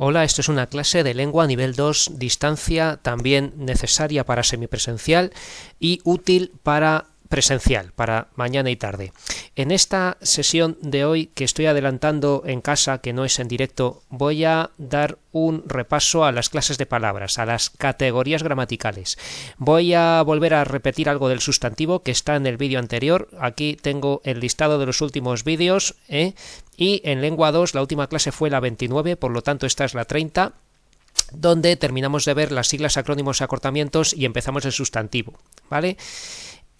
Hola, esto es una clase de lengua nivel 2, distancia, también necesaria para semipresencial y útil para presencial, para mañana y tarde. En esta sesión de hoy, que estoy adelantando en casa, que no es en directo, voy a dar un repaso a las clases de palabras, a las categorías gramaticales. Voy a volver a repetir algo del sustantivo que está en el vídeo anterior. Aquí tengo el listado de los últimos vídeos, y en lengua 2 la última clase fue la 29, por lo tanto esta es la 30, donde terminamos de ver las siglas, acrónimos, acortamientos y empezamos el sustantivo, ¿vale?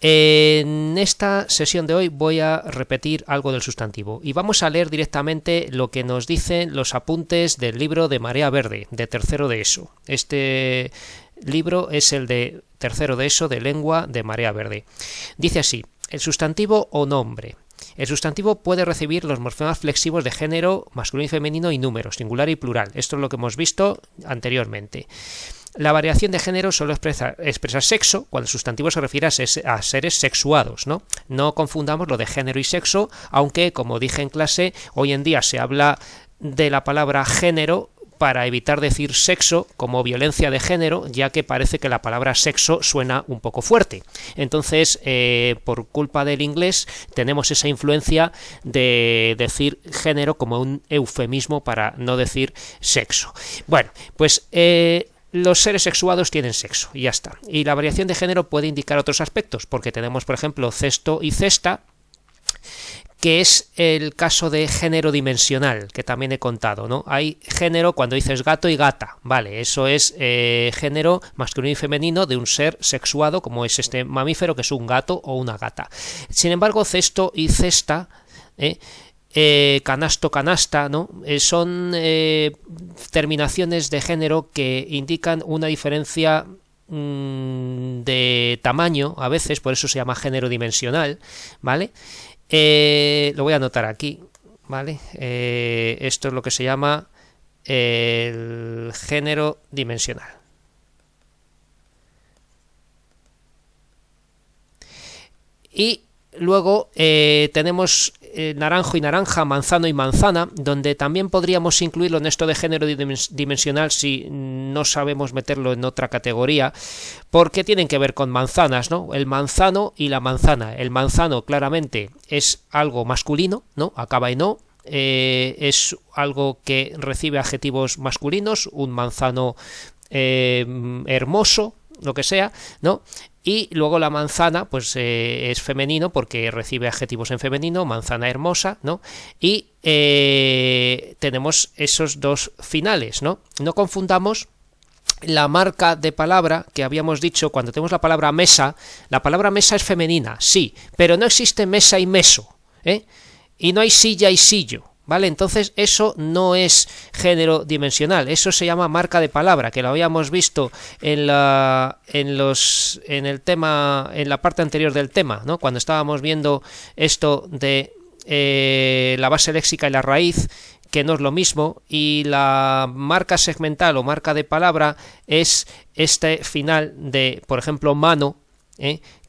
En esta sesión de hoy voy a repetir algo del sustantivo y vamos a leer directamente lo que nos dicen los apuntes del libro de Marea Verde, de tercero de ESO. Este libro es el de tercero de ESO de lengua de Marea Verde. Dice así: el sustantivo o nombre. El sustantivo puede recibir los morfemas flexivos de género masculino y femenino y número, singular y plural. Esto es lo que hemos visto anteriormente. La variación de género solo expresa sexo cuando el sustantivo se refiere a seres sexuados, ¿no? No confundamos lo de género y sexo, aunque, como dije en clase, hoy en día se habla de la palabra género para evitar decir sexo como violencia de género, ya que parece que la palabra sexo suena un poco fuerte. Entonces, por culpa del inglés, tenemos esa influencia de decir género como un eufemismo para no decir sexo. Bueno, pues los seres sexuados tienen sexo y ya está. Y la variación de género puede indicar otros aspectos, porque tenemos, por ejemplo, cesto y cesta, que es el caso de género dimensional, que también he contado, ¿no? Hay género cuando dices gato y gata, vale, eso es género masculino y femenino de un ser sexuado, como es este mamífero, que es un gato o una gata. Sin embargo, cesto y cesta, canasto, canasta, ¿no? Son terminaciones de género que indican una diferencia de tamaño, a veces, por eso se llama género dimensional, ¿vale? Lo voy a anotar aquí, ¿vale? Esto es lo que se llama el género dimensional. Y luego tenemos naranjo y naranja, manzano y manzana, donde también podríamos incluirlo en esto de género dimensional si no sabemos meterlo en otra categoría, porque tienen que ver con manzanas, ¿no? El manzano y la manzana. El manzano claramente es algo masculino, ¿no? Acaba en o. Es algo que recibe adjetivos masculinos, un manzano hermoso, lo que sea, ¿no? Y luego la manzana, pues es femenino porque recibe adjetivos en femenino, manzana hermosa, ¿no? Y tenemos esos dos finales, ¿no? No confundamos la marca de palabra que habíamos dicho cuando tenemos la palabra mesa. La palabra mesa es femenina, sí, pero no existe mesa y meso, y no hay silla y sillo, ¿vale? Entonces eso no es género dimensional, eso se llama marca de palabra, que lo habíamos visto en la parte anterior del tema, ¿no? Cuando estábamos viendo esto de la base léxica y la raíz, que no es lo mismo, y la marca segmental o marca de palabra es este final de, por ejemplo, mano,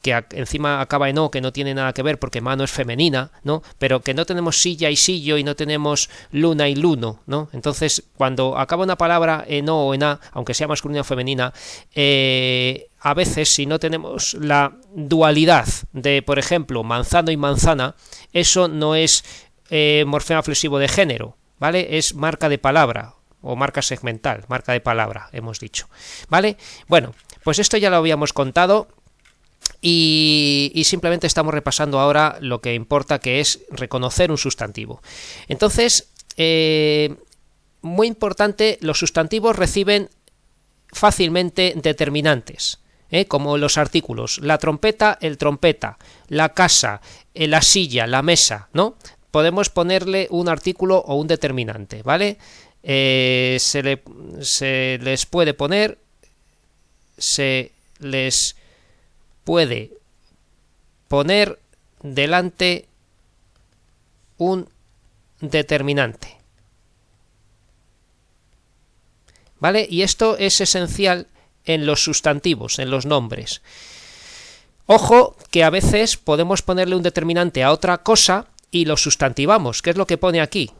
que encima acaba en o, que no tiene nada que ver porque mano es femenina, ¿no? Pero que no tenemos silla y sillo y no tenemos luna y luno, ¿no? Entonces, cuando acaba una palabra en o o en a, aunque sea masculina o femenina, a veces, si no tenemos la dualidad de, por ejemplo, manzano y manzana, eso no es morfema flexivo de género, ¿vale? Es marca de palabra o marca segmental, marca de palabra, hemos dicho, ¿vale? Bueno, pues esto ya lo habíamos contado. Y simplemente estamos repasando ahora lo que importa, que es reconocer un sustantivo. Entonces, muy importante, los sustantivos reciben fácilmente determinantes, como los artículos: la trompeta, el trompeta, la casa, la silla, la mesa, ¿no? Podemos ponerle un artículo o un determinante, ¿vale? Se les puede poner, delante un determinante, ¿vale? Y esto es esencial en los sustantivos, en los nombres. Ojo que a veces podemos ponerle un determinante a otra cosa y lo sustantivamos. ¿Qué es lo que pone aquí?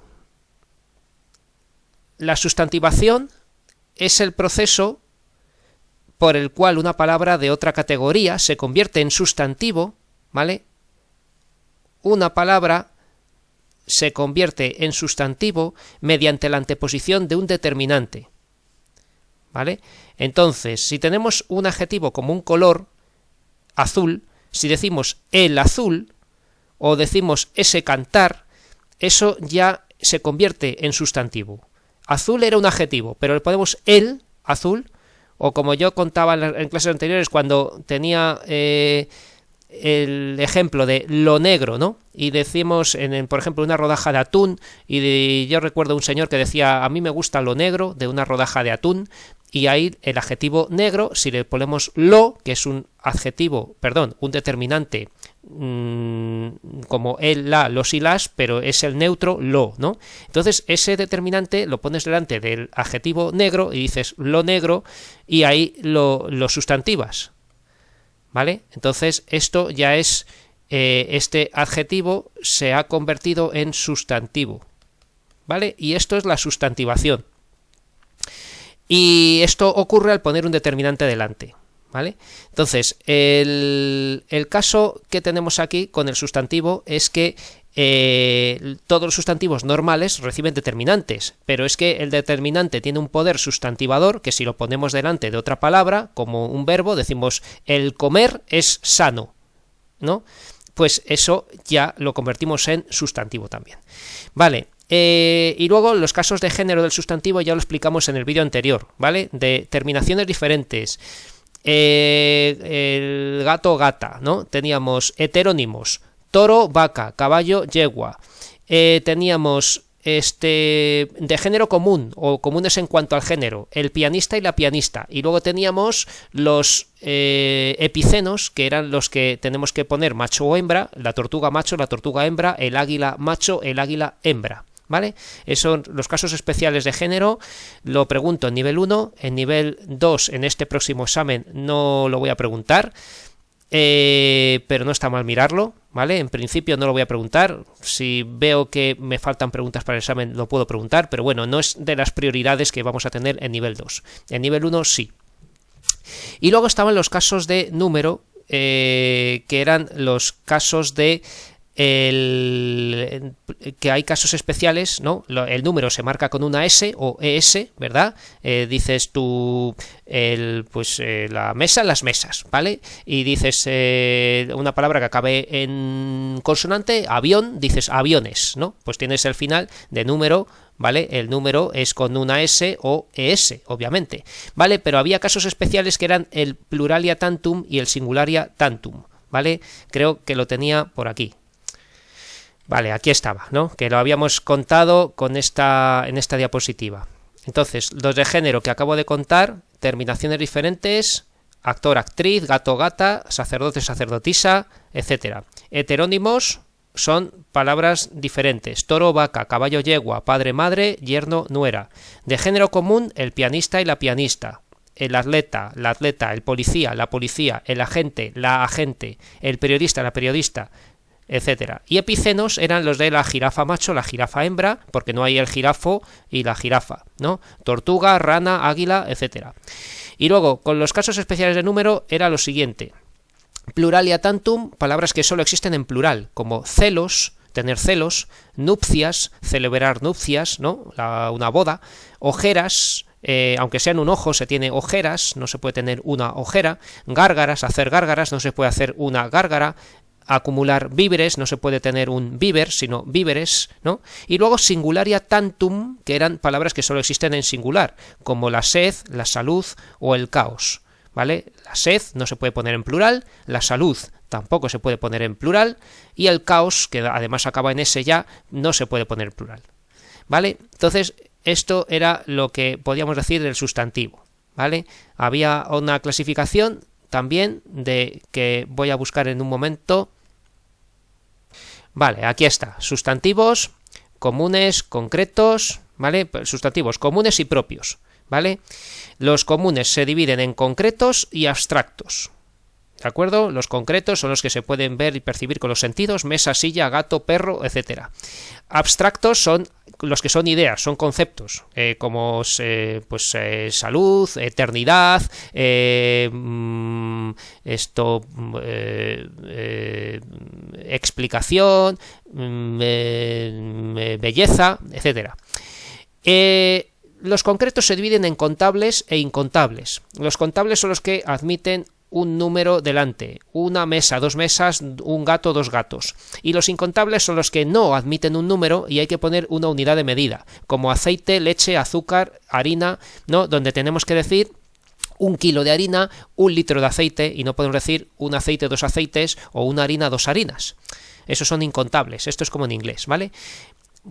la sustantivación es el proceso por el cual una palabra de otra categoría se convierte en sustantivo, ¿vale? Una palabra se convierte en sustantivo mediante la anteposición de un determinante, ¿vale? Entonces, si tenemos un adjetivo como un color, azul, si decimos el azul o decimos ese cantar, eso ya se convierte en sustantivo. Azul era un adjetivo, pero le ponemos el azul, o como yo contaba en clases anteriores cuando tenía el ejemplo de lo negro, ¿no? Y decimos, por ejemplo, una rodaja de atún, y yo recuerdo un señor que decía, a mí me gusta lo negro de una rodaja de atún, y ahí el adjetivo negro, si le ponemos lo, que es un adjetivo, perdón, un determinante como el, la, los y las, pero es el neutro lo, ¿no? Entonces ese determinante lo pones delante del adjetivo negro y dices lo negro y ahí lo sustantivas, ¿vale? Entonces esto ya es, este adjetivo se ha convertido en sustantivo, ¿vale? Y esto es la sustantivación. Y esto ocurre al poner un determinante delante, ¿vale? Entonces, el caso que tenemos aquí con el sustantivo es que todos los sustantivos normales reciben determinantes, pero es que el determinante tiene un poder sustantivador que si lo ponemos delante de otra palabra, como un verbo, decimos el comer es sano, ¿no? Pues eso ya lo convertimos en sustantivo también. Vale. Y luego los casos de género del sustantivo ya lo explicamos en el vídeo anterior, ¿vale? De terminaciones diferentes. El gato, gata, ¿no? Teníamos heterónimos, toro, vaca, caballo, yegua. Teníamos de género común o comunes en cuanto al género, el pianista y la pianista. Y luego teníamos los epicenos, que eran los que tenemos que poner macho o hembra, la tortuga macho, la tortuga hembra, el águila macho, el águila hembra, ¿vale? Esos son los casos especiales de género. Lo pregunto en nivel 1, en nivel 2 en este próximo examen no lo voy a preguntar, pero no está mal mirarlo, ¿vale? En principio no lo voy a preguntar, si veo que me faltan preguntas para el examen lo puedo preguntar, pero bueno, no es de las prioridades que vamos a tener en nivel 2. En nivel 1 sí. Y luego estaban los casos de número, que eran los casos de que hay casos especiales, ¿no? El número se marca con una S o ES, ¿verdad? Dices tú la mesa, las mesas, ¿vale? Y dices una palabra que acabe en consonante, avión, dices aviones, ¿no? Pues tienes el final de número, ¿vale? El número es con una S o ES, obviamente, ¿vale? Pero había casos especiales que eran el pluralia tantum y el singularia tantum, ¿vale? Creo que lo tenía por aquí. Vale, aquí estaba, ¿no? Que lo habíamos contado en esta diapositiva. Entonces, los de género que acabo de contar, terminaciones diferentes, actor, actriz, gato, gata, sacerdote, sacerdotisa, etc. Heterónimos son palabras diferentes, toro, vaca, caballo, yegua, padre, madre, yerno, nuera. De género común, el pianista y la pianista. El atleta, la atleta, el policía, la policía, el agente, la agente, el periodista, la periodista, etcétera. Y epicenos eran los de la jirafa macho, la jirafa hembra, porque no hay el jirafo y la jirafa, ¿no? Tortuga, rana, águila, etcétera. Y luego, con los casos especiales de número, era lo siguiente. Pluralia tantum, palabras que solo existen en plural, como celos, tener celos, nupcias, celebrar nupcias, ¿no? Una boda, ojeras, aunque sean un ojo, se tiene ojeras, no se puede tener una ojera, gárgaras, hacer gárgaras, no se puede hacer una gárgara, acumular víveres, no se puede tener un víver, sino víveres, ¿no? Y luego singularia tantum, que eran palabras que solo existen en singular, como la sed, la salud o el caos, ¿vale? La sed no se puede poner en plural, la salud tampoco se puede poner en plural, y el caos, que además acaba en S ya, no se puede poner en plural, ¿vale? Entonces, esto era lo que podíamos decir del sustantivo, ¿vale? Había una clasificación también de que voy a buscar en un momento. Vale, aquí está. Sustantivos comunes, concretos, ¿vale? Sustantivos comunes y propios, ¿vale? Los comunes se dividen en concretos y abstractos. ¿De acuerdo? Los concretos son los que se pueden ver y percibir con los sentidos: mesa, silla, gato, perro, etcétera. Abstractos son los que son ideas, son conceptos, como salud, eternidad, explicación, belleza, etcétera. Los concretos se dividen en contables e incontables. Los contables son los que admiten un número delante: una mesa, dos mesas, un gato, dos gatos. Y los incontables son los que no admiten un número y hay que poner una unidad de medida, como aceite, leche, azúcar, harina, ¿no? Donde tenemos que decir 1 kilo de harina, 1 litro de aceite, y no podemos decir un aceite, dos aceites, o una harina, dos harinas. Esos son incontables. Esto es como en inglés, ¿vale?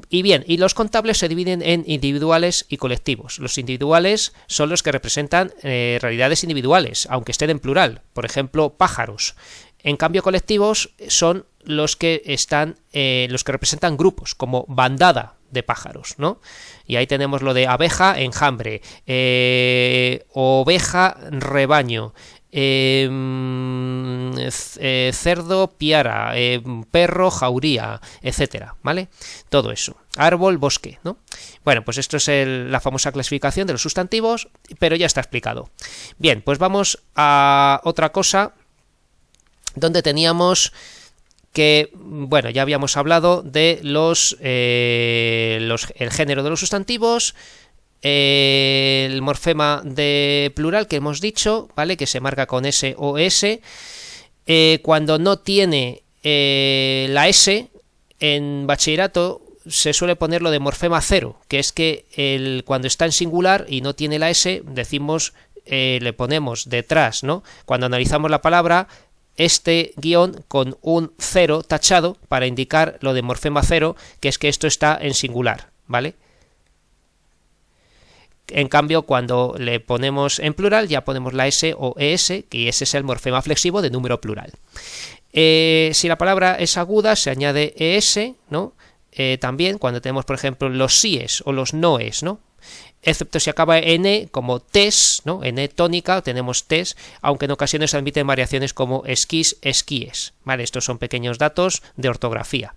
Y bien, y los contables se dividen en individuales y colectivos. Los individuales son los que representan realidades individuales, aunque estén en plural, por ejemplo, pájaros. En cambio, colectivos son los que representan grupos, como bandada de pájaros, ¿no? Y ahí tenemos lo de abeja, enjambre, oveja, rebaño, cerdo, piara, perro, jauría, etcétera, ¿vale? Todo eso. Árbol, bosque, ¿no? Bueno, pues esto es la famosa clasificación de los sustantivos, pero ya está explicado. Bien, pues vamos a otra cosa donde teníamos que, bueno, ya habíamos hablado de el género de los sustantivos, el morfema de plural que hemos dicho, ¿vale? Que se marca con S o S. Cuando no tiene la S, en bachillerato se suele poner lo de morfema cero, que es que cuando está en singular y no tiene la S, decimos, le ponemos detrás, ¿no? Cuando analizamos la palabra, este guión con un cero tachado para indicar lo de morfema cero, que es que esto está en singular, ¿vale? En cambio, cuando le ponemos en plural, ya ponemos la S o ES, que ese es el morfema flexivo de número plural. Si la palabra es aguda, se añade ES, ¿no? También cuando tenemos, por ejemplo, los síes o los noes, ¿no? Excepto si acaba en E, como tes, ¿no? En E tónica tenemos tes, aunque en ocasiones admiten variaciones como esquís, esquíes, ¿vale? Estos son pequeños datos de ortografía.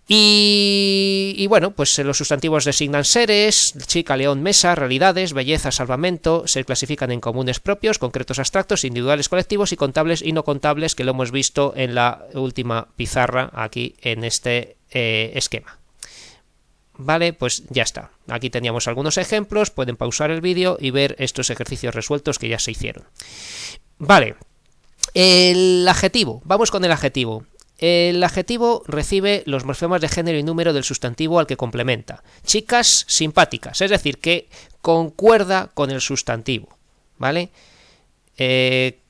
Y bueno, pues los sustantivos designan seres: chica, león, mesa, realidades, belleza, salvamento. Se clasifican en comunes propios, concretos abstractos, individuales colectivos y contables y no contables, que lo hemos visto en la última pizarra aquí en este esquema. Vale, pues ya está. Aquí teníamos algunos ejemplos, pueden pausar el vídeo y ver estos ejercicios resueltos que ya se hicieron. Vale, el adjetivo. Vamos con el adjetivo. El adjetivo recibe los morfemas de género y número del sustantivo al que complementa. Chicas simpáticas, es decir, que concuerda con el sustantivo, ¿vale?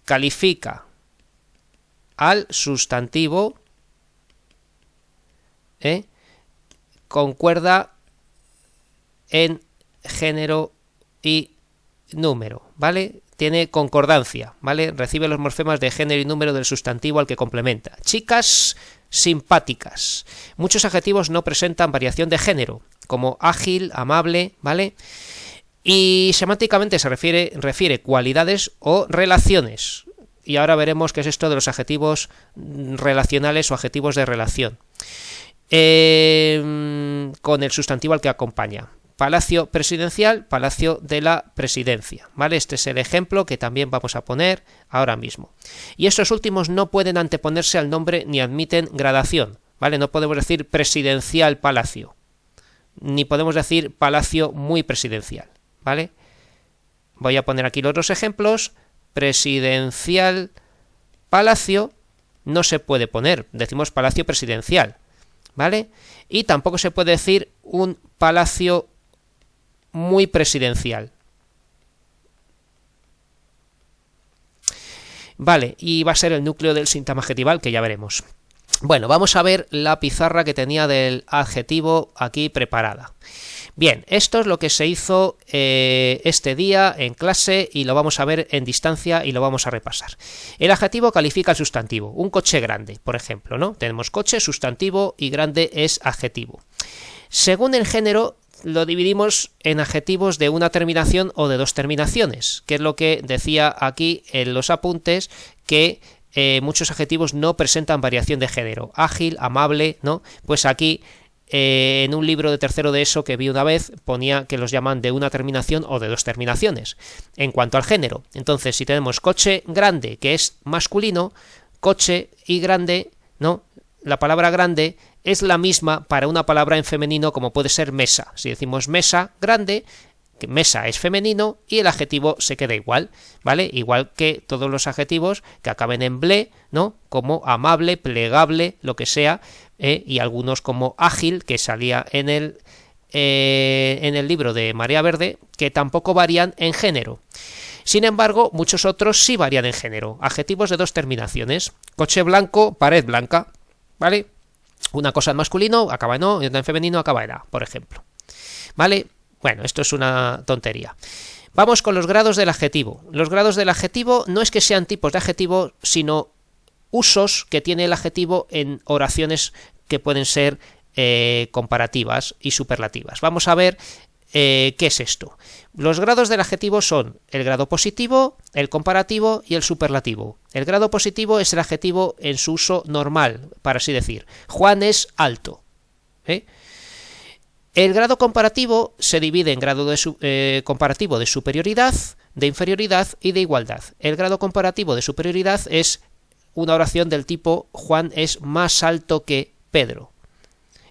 Califica al sustantivo, concuerda en género y número, ¿vale? Tiene concordancia, ¿vale? Recibe los morfemas de género y número del sustantivo al que complementa. Chicas simpáticas. Muchos adjetivos no presentan variación de género, como ágil, amable, ¿vale? Y semánticamente se refiere cualidades o relaciones. Y ahora veremos qué es esto de los adjetivos relacionales o adjetivos de relación. Con el sustantivo al que acompaña. Palacio presidencial, palacio de la presidencia, ¿vale? Este es el ejemplo que también vamos a poner ahora mismo. Y estos últimos no pueden anteponerse al nombre ni admiten gradación, ¿vale? No podemos decir presidencial palacio, ni podemos decir palacio muy presidencial, ¿vale? Voy a poner aquí los dos ejemplos. Presidencial palacio no se puede poner, decimos palacio presidencial, ¿vale? Y tampoco se puede decir un palacio muy presidencial. Vale, y va a ser el núcleo del sintagma adjetival, que ya veremos. Bueno, vamos a ver la pizarra que tenía del adjetivo aquí preparada. Bien, esto es lo que se hizo este día en clase y lo vamos a ver en distancia y lo vamos a repasar. El adjetivo califica el sustantivo. Un coche grande, por ejemplo, ¿no? Tenemos coche, sustantivo, y grande es adjetivo. Según el género, lo dividimos en adjetivos de una terminación o de dos terminaciones, que es lo que decía aquí en los apuntes, que muchos adjetivos no presentan variación de género. Ágil, amable, ¿no? Pues aquí en un libro de tercero de ESO que vi una vez ponía que los llaman de una terminación o de dos terminaciones en cuanto al género. Entonces, si tenemos coche grande, que es masculino, coche y grande, ¿no? La palabra grande es la misma para una palabra en femenino como puede ser mesa. Si decimos mesa grande, que mesa es femenino y el adjetivo se queda igual, ¿vale? Igual que todos los adjetivos que acaben en ble, ¿no? Como amable, plegable, lo que sea, y algunos como ágil, que salía en el libro de Marea Verde, que tampoco varían en género. Sin embargo, muchos otros sí varían en género. Adjetivos de dos terminaciones. Coche blanco, pared blanca, ¿vale? Una cosa en masculino acaba en o y otra en femenino acaba en a, por ejemplo, ¿vale? Bueno, esto es una tontería. Vamos con los grados del adjetivo. Los grados del adjetivo no es que sean tipos de adjetivo, sino usos que tiene el adjetivo en oraciones que pueden ser comparativas y superlativas. Vamos a ver qué es esto. Los grados del adjetivo son el grado positivo, el comparativo y el superlativo. El grado positivo es el adjetivo en su uso normal, para así decir. Juan es alto. El grado comparativo se divide en grado comparativo de superioridad, de inferioridad y de igualdad. El grado comparativo de superioridad es una oración del tipo Juan es más alto que Pedro.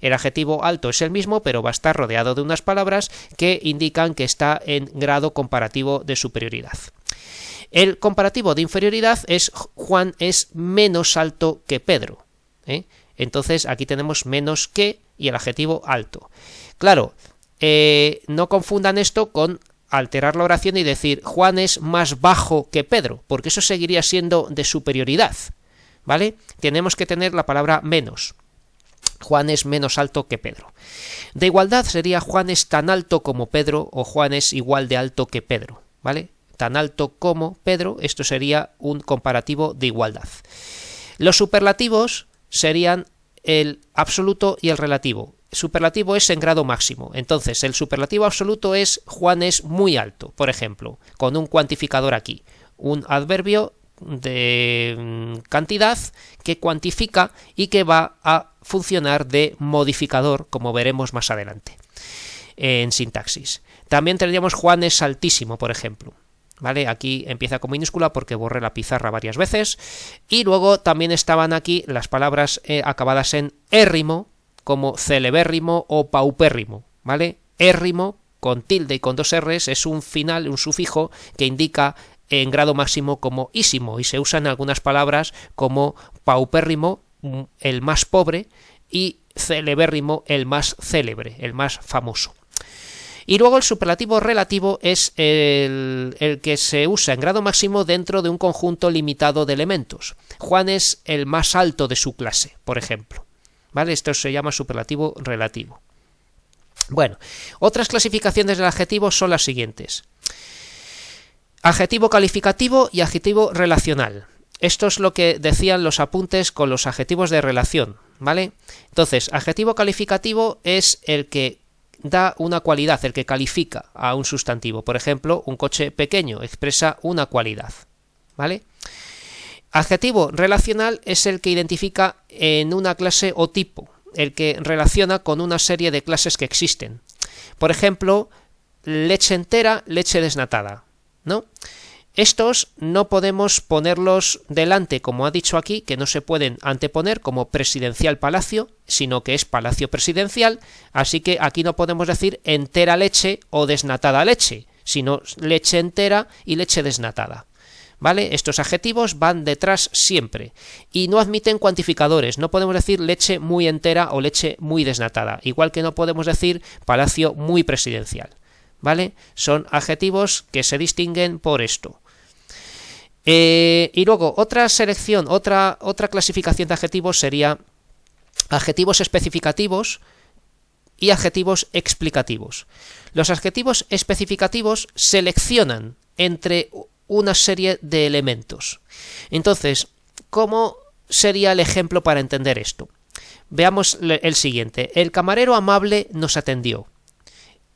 El adjetivo alto es el mismo, pero va a estar rodeado de unas palabras que indican que está en grado comparativo de superioridad. El comparativo de inferioridad es Juan es menos alto que Pedro. Entonces aquí tenemos menos que y el adjetivo alto. Claro, no confundan esto con alterar la oración y decir Juan es más bajo que Pedro, porque eso seguiría siendo de superioridad, ¿vale? Tenemos que tener la palabra menos. Juan es menos alto que Pedro. De igualdad sería Juan es tan alto como Pedro o Juan es igual de alto que Pedro, ¿vale? Tan alto como Pedro, esto sería un comparativo de igualdad. Los superlativos serían el absoluto y el relativo. Superlativo es en grado máximo. Entonces, el superlativo absoluto es Juan es muy alto, por ejemplo, con un cuantificador aquí. Un adverbio de cantidad que cuantifica y que va a funcionar de modificador, como veremos más adelante en sintaxis. También tendríamos Juan es altísimo, por ejemplo. ¿Vale? Aquí empieza con minúscula porque borré la pizarra varias veces. Y luego también estaban aquí las palabras acabadas en érrimo, como celebérrimo o paupérrimo, ¿vale? Érrimo con tilde y con dos r's es un final, un sufijo que indica en grado máximo como ísimo y se usa en algunas palabras como paupérrimo, el más pobre, y celebérrimo, el más célebre, el más famoso. Y luego el superlativo relativo es el que se usa en grado máximo dentro de un conjunto limitado de elementos. Juan es el más alto de su clase, por ejemplo. ¿Vale? Esto se llama superlativo relativo. Bueno, otras clasificaciones del adjetivo son las siguientes. Adjetivo calificativo y adjetivo relacional. Esto es lo que decían los apuntes con los adjetivos de relación, ¿vale? Entonces, adjetivo calificativo es el que da una cualidad, el que califica a un sustantivo. Por ejemplo, un coche pequeño expresa una cualidad, ¿vale? Adjetivo relacional es el que identifica en una clase o tipo, el que relaciona con una serie de clases que existen. Por ejemplo, leche entera, leche desnatada, ¿no? Estos no podemos ponerlos delante, como ha dicho aquí, que no se pueden anteponer como presidencial palacio, sino que es palacio presidencial, así que aquí no podemos decir entera leche o desnatada leche, sino leche entera y leche desnatada. ¿Vale? Estos adjetivos van detrás siempre y no admiten cuantificadores. No podemos decir leche muy entera o leche muy desnatada, igual que no podemos decir palacio muy presidencial. ¿Vale? Son adjetivos que se distinguen por esto. Y luego otra selección, otra clasificación de adjetivos sería adjetivos especificativos y adjetivos explicativos. Los adjetivos especificativos seleccionan entre una serie de elementos. Entonces, ¿cómo sería el ejemplo para entender esto? Veamos el siguiente. El camarero amable nos atendió.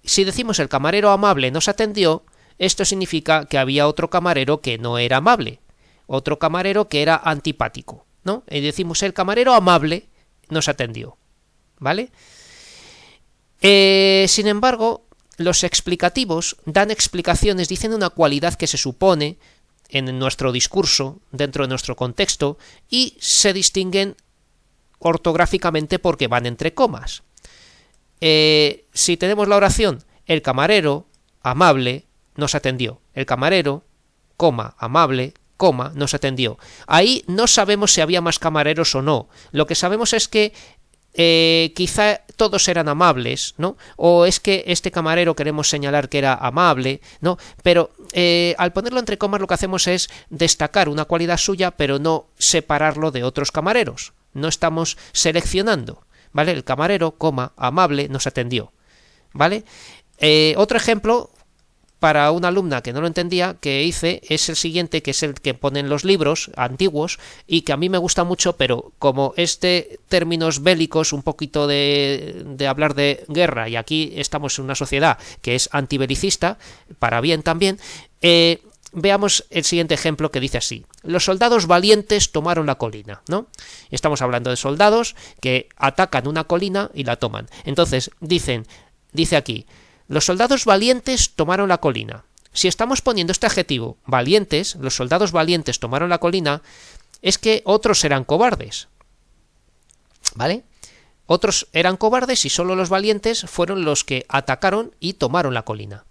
Si decimos el camarero amable nos atendió, esto significa que había otro camarero que no era amable. otro camarero que era antipático, ¿no? Y decimos el camarero amable nos atendió, ¿vale? Sin embargo, los explicativos dan explicaciones, dicen una cualidad que se supone en nuestro discurso, dentro de nuestro contexto, y se distinguen ortográficamente porque van entre comas. Si tenemos la oración, el camarero amable nos atendió, el camarero, coma, amable, coma, nos atendió. Ahí no sabemos si había más camareros o no. Lo que sabemos es que quizá todos eran amables, ¿no? O es que este camarero queremos señalar que era amable, ¿no? Pero al ponerlo entre comas lo que hacemos es destacar una cualidad suya, pero no separarlo de otros camareros. No estamos seleccionando, ¿vale? El camarero, coma, amable, nos atendió, ¿vale? Otro ejemplo para una alumna que no lo entendía que hice es el siguiente, que es el que ponen los libros antiguos y que a mí me gusta mucho, pero como es de términos bélicos, un poquito de hablar de guerra, y aquí estamos en una sociedad que es antibelicista, para bien también, veamos el siguiente ejemplo que dice así: los soldados valientes tomaron la colina, ¿no? Estamos hablando de soldados que atacan una colina y la toman. Entonces dice aquí: los soldados valientes tomaron la colina. Si estamos poniendo este adjetivo, valientes, los soldados valientes tomaron la colina, es que otros eran cobardes, ¿vale? Otros eran cobardes y solo los valientes fueron los que atacaron y tomaron la colina.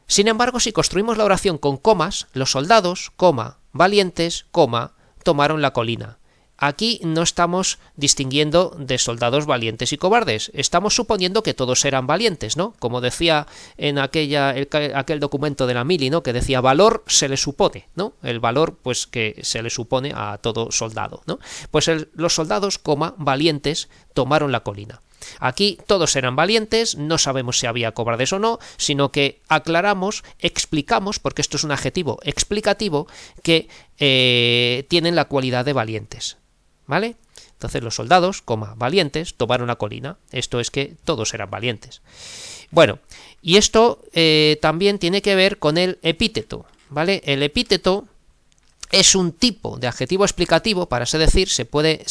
Sin embargo, si construimos la oración con comas, los soldados, coma, valientes, coma, tomaron la colina. Aquí no estamos distinguiendo de soldados valientes y cobardes, estamos suponiendo que todos eran valientes, ¿no? Como decía en aquel documento de la mili, ¿no? Que decía valor se le supone, ¿no? El valor, pues, que se le supone a todo soldado, ¿no? Pues los soldados, coma, valientes, tomaron la colina. Aquí todos eran valientes, no sabemos si había cobardes o no, sino que aclaramos, explicamos, porque esto es un adjetivo explicativo, que tienen la cualidad de valientes, ¿vale? Entonces los soldados, coma, valientes, tomaron la colina. Esto es que todos eran valientes. Bueno, y esto también tiene que ver con el epíteto, ¿vale? El epíteto es un tipo de adjetivo explicativo, para así decir, se puede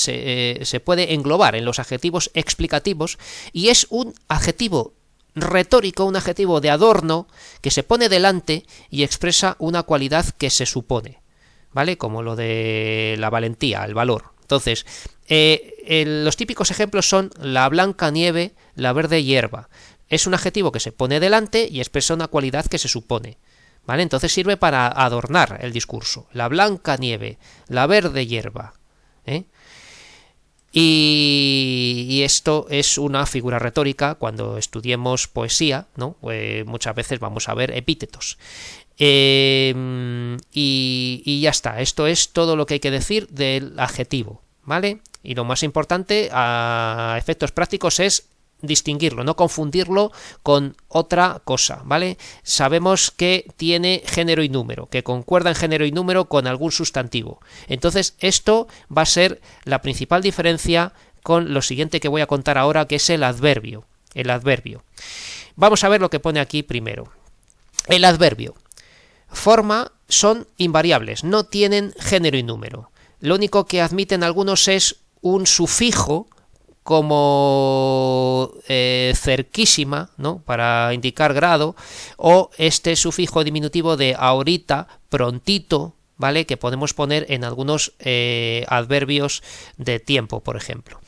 englobar en los adjetivos explicativos, y es un adjetivo retórico, un adjetivo de adorno que se pone delante y expresa una cualidad que se supone, ¿vale? Como lo de la valentía, el valor. Entonces, los típicos ejemplos son la blanca nieve, la verde hierba. Es un adjetivo que se pone delante y expresa una cualidad que se supone, ¿vale? Entonces sirve para adornar el discurso. La blanca nieve, la verde hierba, ¿eh? Y esto es una figura retórica. Cuando estudiemos poesía, ¿no? Muchas veces vamos a ver epítetos. Y ya está. Esto es todo lo que hay que decir del adjetivo, ¿vale? Y lo más importante a efectos prácticos es distinguirlo, no confundirlo con otra cosa, ¿vale? Sabemos que tiene género y número, que concuerda en género y número con algún sustantivo. Entonces esto va a ser la principal diferencia con lo siguiente que voy a contar ahora, que es el adverbio. El adverbio. Vamos a ver lo que pone aquí primero. El adverbio. Forma son invariables, no tienen género y número. Lo único que admiten algunos es un sufijo como cerquísima, ¿no? Para indicar grado, o este sufijo diminutivo de ahorita, prontito, ¿vale? Que podemos poner en algunos adverbios de tiempo, por ejemplo.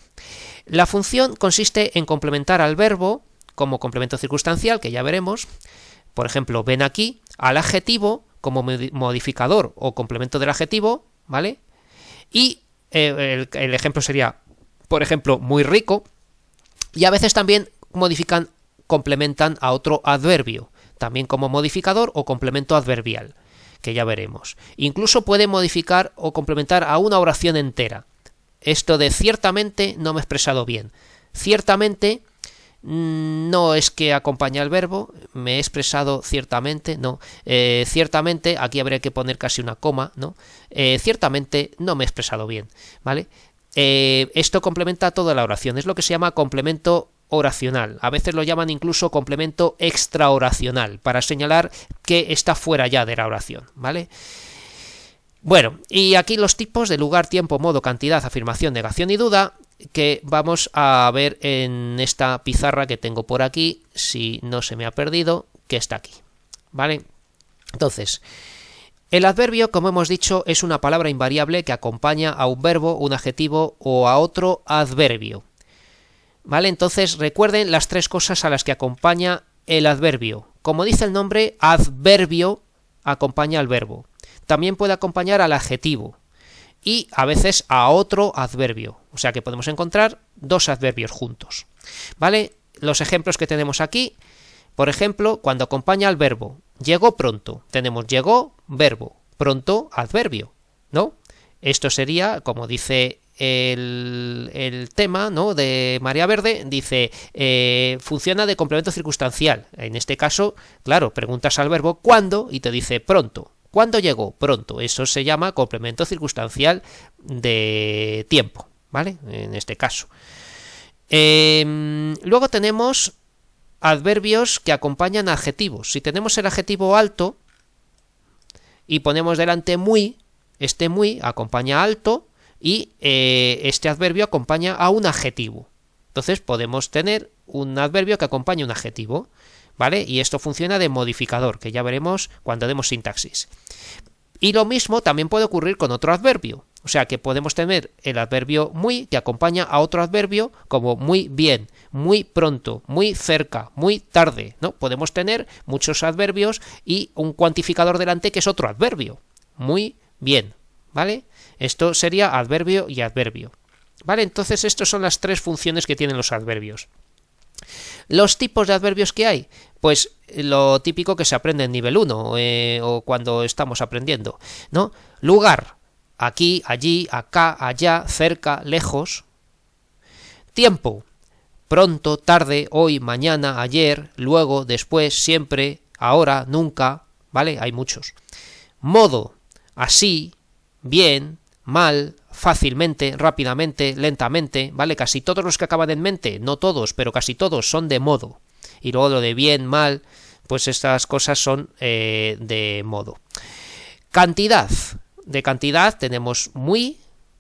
La función consiste en complementar al verbo como complemento circunstancial, que ya veremos. Por ejemplo, ven aquí, al adjetivo como modificador o complemento del adjetivo, ¿vale? Y el ejemplo sería, por ejemplo, muy rico, y a veces también complementan a otro adverbio, también como modificador o complemento adverbial, que ya veremos. Incluso puede modificar o complementar a una oración entera. Esto de ciertamente no me he expresado bien. Ciertamente no es que acompaña el verbo, me he expresado ciertamente, no. Ciertamente, aquí habría que poner casi una coma, ¿no? Ciertamente no me he expresado bien, ¿vale? Esto complementa toda la oración, es lo que se llama complemento oracional. A veces lo llaman incluso complemento extraoracional, para señalar que está fuera ya de la oración, ¿vale? Bueno, y aquí los tipos de lugar, tiempo, modo, cantidad, afirmación, negación y duda, que vamos a ver en esta pizarra que tengo por aquí, si no se me ha perdido, que está aquí, ¿vale? Entonces, el adverbio, como hemos dicho, es una palabra invariable que acompaña a un verbo, un adjetivo o a otro adverbio, ¿vale? Entonces, recuerden las tres cosas a las que acompaña el adverbio. Como dice el nombre, adverbio acompaña al verbo. También puede acompañar al adjetivo y a veces a otro adverbio. O sea que podemos encontrar dos adverbios juntos, ¿vale? Los ejemplos que tenemos aquí, por ejemplo, cuando acompaña al verbo, llegó pronto, tenemos llegó, verbo, pronto, adverbio, ¿no? Esto sería, como dice el tema, ¿no?, de Marea Verde, dice, funciona de complemento circunstancial. En este caso, claro, preguntas al verbo ¿cuándo? Y te dice pronto. ¿Cuándo llegó? Pronto. Eso se llama complemento circunstancial de tiempo, ¿vale? En este caso. Luego tenemos adverbios que acompañan a adjetivos. Si tenemos el adjetivo alto y ponemos delante muy, este muy acompaña a alto y este adverbio acompaña a un adjetivo. Entonces podemos tener un adverbio que acompaña a un adjetivo, ¿vale? Y esto funciona de modificador, que ya veremos cuando demos sintaxis. Y lo mismo también puede ocurrir con otro adverbio. O sea que podemos tener el adverbio muy que acompaña a otro adverbio como muy bien, muy pronto, muy cerca, muy tarde, ¿no? Podemos tener muchos adverbios y un cuantificador delante que es otro adverbio. Muy bien, ¿vale? Esto sería adverbio y adverbio, ¿vale? Entonces estas son las tres funciones que tienen los adverbios. Los tipos de adverbios que hay, pues lo típico que se aprende en nivel 1 o cuando estamos aprendiendo, ¿no? Lugar, aquí, allí, acá, allá, cerca, lejos. Tiempo, pronto, tarde, hoy, mañana, ayer, luego, después, siempre, ahora, nunca, ¿vale? Hay muchos. Modo, así, bien, mal, fácilmente, rápidamente, lentamente, ¿vale? Casi todos los que acaban en mente, no todos, pero casi todos son de modo. Y luego lo de bien, mal, pues estas cosas son de modo. Cantidad. De cantidad tenemos muy,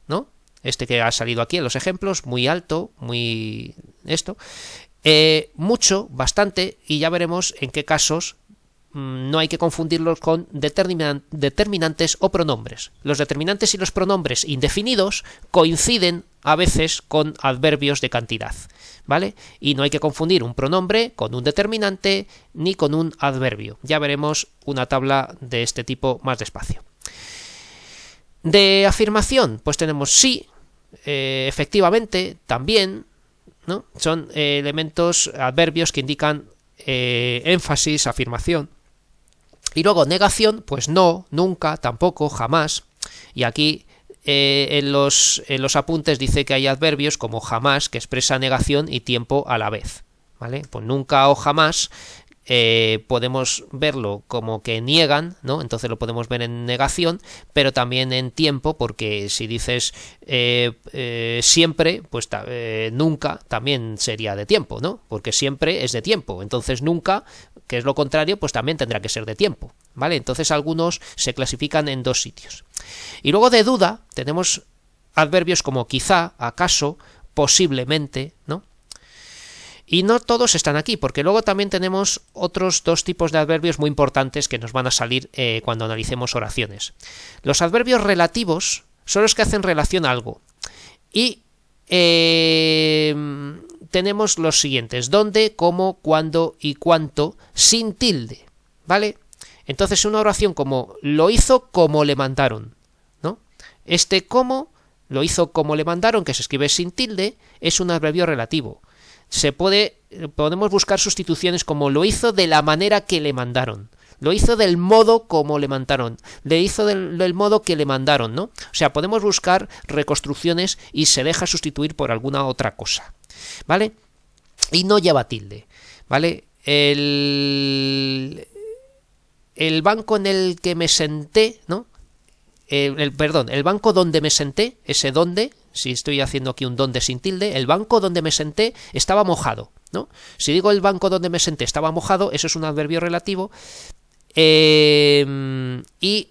¿no? Este que ha salido aquí en los ejemplos, muy alto, muy esto. Mucho, bastante, y ya veremos en qué casos no hay que confundirlos con determinantes o pronombres. Los determinantes y los pronombres indefinidos coinciden a veces con adverbios de cantidad, ¿vale? Y no hay que confundir un pronombre con un determinante ni con un adverbio. Ya veremos una tabla de este tipo más despacio. De afirmación, pues tenemos sí, efectivamente, también, ¿no? Son elementos, adverbios que indican énfasis, afirmación. Y luego negación, pues no, nunca, tampoco, jamás. Y aquí en los apuntes dice que hay adverbios como jamás que expresa negación y tiempo a la vez, ¿vale? Pues nunca o jamás podemos verlo como que niegan, ¿no? Entonces lo podemos ver en negación, pero también en tiempo, porque si dices siempre, pues nunca también sería de tiempo, ¿no? Porque siempre es de tiempo, entonces nunca, que es lo contrario, pues también tendrá que ser de tiempo, ¿vale? Entonces algunos se clasifican en dos sitios. Y luego de duda tenemos adverbios como quizá, acaso, posiblemente, ¿no? Y no todos están aquí, porque luego también tenemos otros dos tipos de adverbios muy importantes que nos van a salir cuando analicemos oraciones. Los adverbios relativos son los que hacen relación a algo. Y tenemos los siguientes: dónde, cómo, cuándo y cuánto, sin tilde, ¿vale? Entonces una oración como lo hizo como le mandaron, ¿no? Este cómo, lo hizo como le mandaron, que se escribe sin tilde, es un adverbio relativo. Podemos buscar sustituciones como lo hizo de la manera que le mandaron, lo hizo del modo como le mandaron, le hizo del modo que le mandaron, ¿no? O sea, podemos buscar reconstrucciones y se deja sustituir por alguna otra cosa, ¿vale? Y no lleva tilde, ¿vale? El banco en el que me senté, ¿no? El banco donde me senté, ese donde, si estoy haciendo aquí un donde sin tilde, el banco donde me senté estaba mojado, ¿no? Si digo el banco donde me senté estaba mojado, eso es un adverbio relativo. Y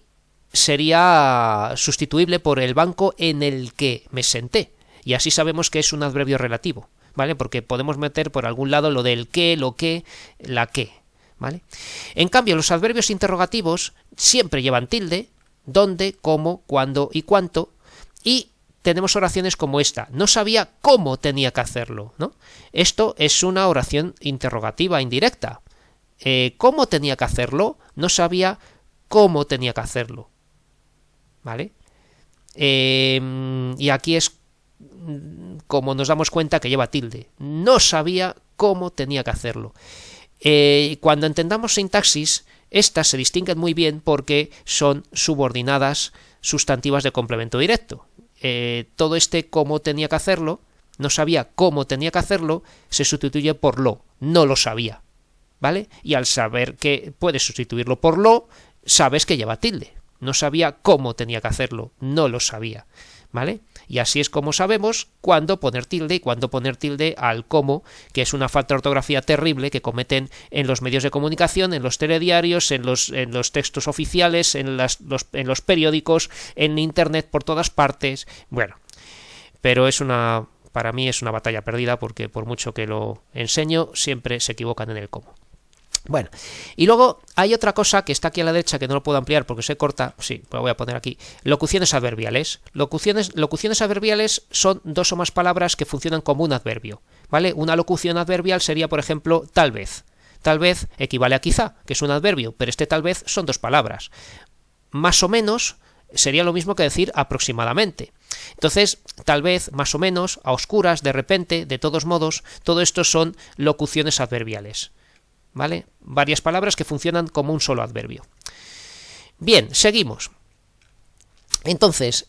sería sustituible por el banco en el que me senté. Y así sabemos que es un adverbio relativo, ¿vale? Porque podemos meter por algún lado lo del qué, lo que, la que, ¿vale? En cambio, los adverbios interrogativos siempre llevan tilde, dónde, cómo, cuándo y cuánto, y tenemos oraciones como esta. No sabía cómo tenía que hacerlo, ¿no? Esto es una oración interrogativa indirecta. ¿Cómo tenía que hacerlo? No sabía cómo tenía que hacerlo, ¿vale? Y aquí es como nos damos cuenta que lleva tilde. No sabía cómo tenía que hacerlo. Cuando entendamos sintaxis, estas se distinguen muy bien porque son subordinadas sustantivas de complemento directo. Todo este cómo tenía que hacerlo, no sabía cómo tenía que hacerlo, se sustituye por lo, no lo sabía, ¿vale? Y al saber que puedes sustituirlo por lo, sabes que lleva tilde. No sabía cómo tenía que hacerlo, no lo sabía, ¿vale? Y así es como sabemos cuándo poner tilde y cuándo poner tilde al cómo, que es una falta de ortografía terrible que cometen en los medios de comunicación, en los telediarios, en los textos oficiales, en los periódicos, en internet, por todas partes. Bueno, pero para mí es una batalla perdida porque por mucho que lo enseño, siempre se equivocan en el cómo. Bueno, y luego hay otra cosa que está aquí a la derecha que no lo puedo ampliar porque se corta, sí, lo voy a poner aquí. Locuciones adverbiales. Locuciones adverbiales son dos o más palabras que funcionan como un adverbio, ¿vale? Una locución adverbial sería, por ejemplo, tal vez. Tal vez equivale a quizá, que es un adverbio, pero este tal vez son dos palabras. Más o menos sería lo mismo que decir aproximadamente. Entonces, tal vez, más o menos, a oscuras, de repente, de todos modos, todo esto son locuciones adverbiales, ¿vale? Varias palabras que funcionan como un solo adverbio. Bien, seguimos. Entonces,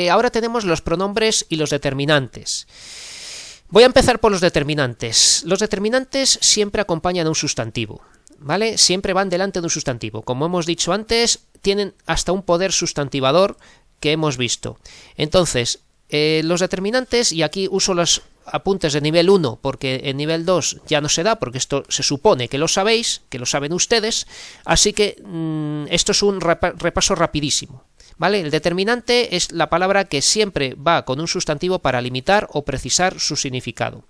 ahora tenemos los pronombres y los determinantes. Voy a empezar por los determinantes. Los determinantes siempre acompañan a un sustantivo, ¿vale? Siempre van delante de un sustantivo. Como hemos dicho antes, tienen hasta un poder sustantivador que hemos visto. Entonces, los determinantes, y aquí uso los apuntes de nivel 1 porque en nivel 2 ya no se da porque esto se supone que lo sabéis, que lo saben ustedes, así que esto es un repaso rapidísimo, ¿vale? El determinante es la palabra que siempre va con un sustantivo para limitar o precisar su significado.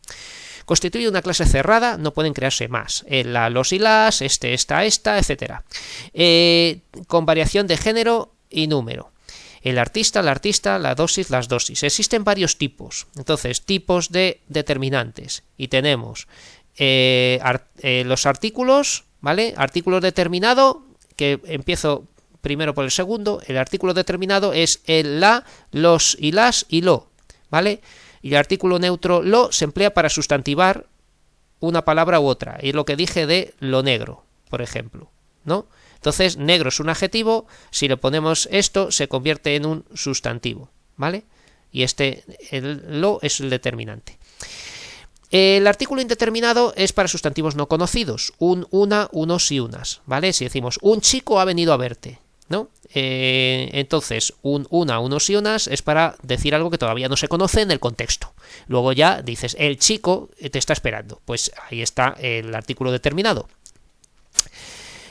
Constituye una clase cerrada, no pueden crearse más. La, los y las, esta, etc. Con variación de género y número. El artista, la dosis, las dosis. Existen varios tipos. Entonces, tipos de determinantes. Y tenemos los artículos, ¿vale? Artículo determinado, que empiezo primero por el segundo. El artículo determinado es el la, los y las y lo, ¿vale? Y el artículo neutro lo se emplea para sustantivar una palabra u otra. Y es lo que dije de lo negro, por ejemplo, ¿no? Entonces, negro es un adjetivo, si le ponemos esto, se convierte en un sustantivo, ¿vale? Y lo es el determinante. El artículo indeterminado es para sustantivos no conocidos, una, unos y unas, ¿vale? Si decimos, un chico ha venido a verte, ¿no? Entonces, una, unos y unas es para decir algo que todavía no se conoce en el contexto. Luego ya dices, el chico te está esperando, pues ahí está el artículo determinado.